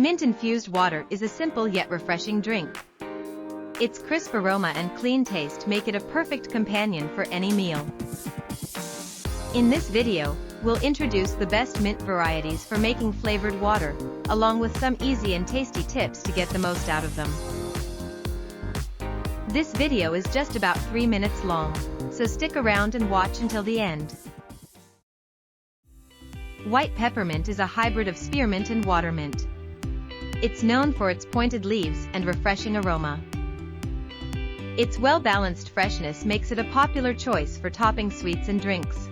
Mint-infused water is a simple yet refreshing drink. Its crisp aroma and clean taste make it a perfect companion for any meal. In this video, we'll introduce the best mint varieties for making flavored water, along with some easy and tasty tips to get the most out of them. This video is just about 3 minutes long, so stick around and watch until the end. White peppermint is a hybrid of spearmint and watermint. It's known for its pointed leaves and refreshing aroma. Its well-balanced freshness makes it a popular choice for topping sweets and drinks.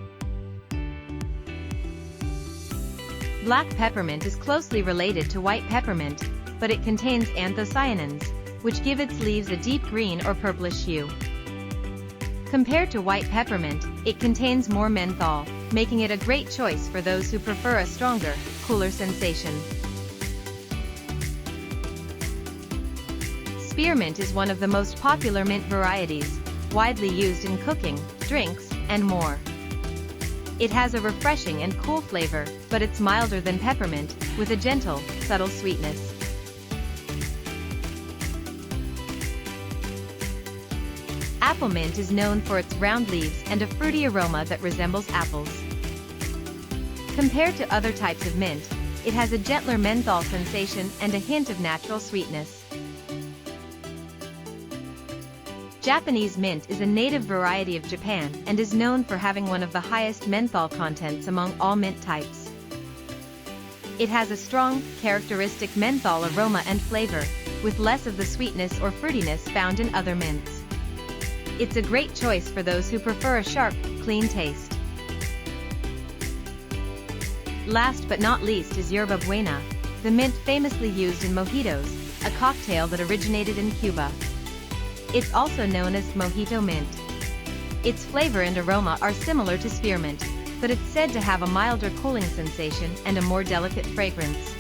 Black peppermint is closely related to white peppermint, but it contains anthocyanins, which give its leaves a deep green or purplish hue. Compared to white peppermint, it contains more menthol, making it a great choice for those who prefer a stronger, cooler sensation. Spearmint is one of the most popular mint varieties, widely used in cooking, drinks, and more. It has a refreshing and cool flavor, but it's milder than peppermint, with a gentle, subtle sweetness. Apple mint is known for its round leaves and a fruity aroma that resembles apples. Compared to other types of mint, it has a gentler menthol sensation and a hint of natural sweetness. Japanese mint is a native variety of Japan and is known for having one of the highest menthol contents among all mint types. It has a strong, characteristic menthol aroma and flavor, with less of the sweetness or fruitiness found in other mints. It's a great choice for those who prefer a sharp, clean taste. Last but not least is yerba buena, the mint famously used in mojitos, a cocktail that originated in Cuba. It's also known as mojito mint. Its flavor and aroma are similar to spearmint, but it's said to have a milder cooling sensation and a more delicate fragrance.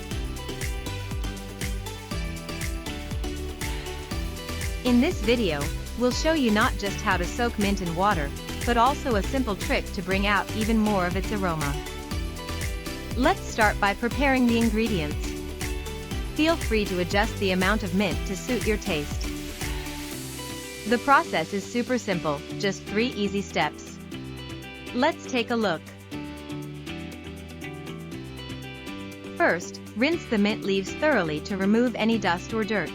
In this video, we'll show you not just how to soak mint in water, but also a simple trick to bring out even more of its aroma. Let's start by preparing the ingredients. Feel free to adjust the amount of mint to suit your taste. The process is super simple, just 3 easy steps. Let's take a look. First, rinse the mint leaves thoroughly to remove any dust or dirt.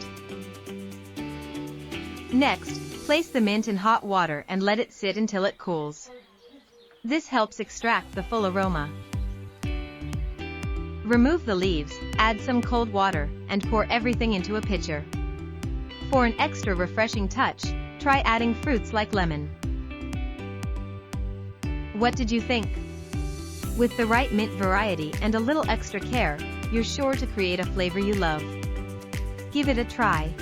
Next, place the mint in hot water and let it sit until it cools. This helps extract the full aroma. Remove the leaves, add some cold water, and pour everything into a pitcher. For an extra refreshing touch, try adding fruits like lemon. What did you think? With the right mint variety and a little extra care, you're sure to create a flavor you love. Give it a try.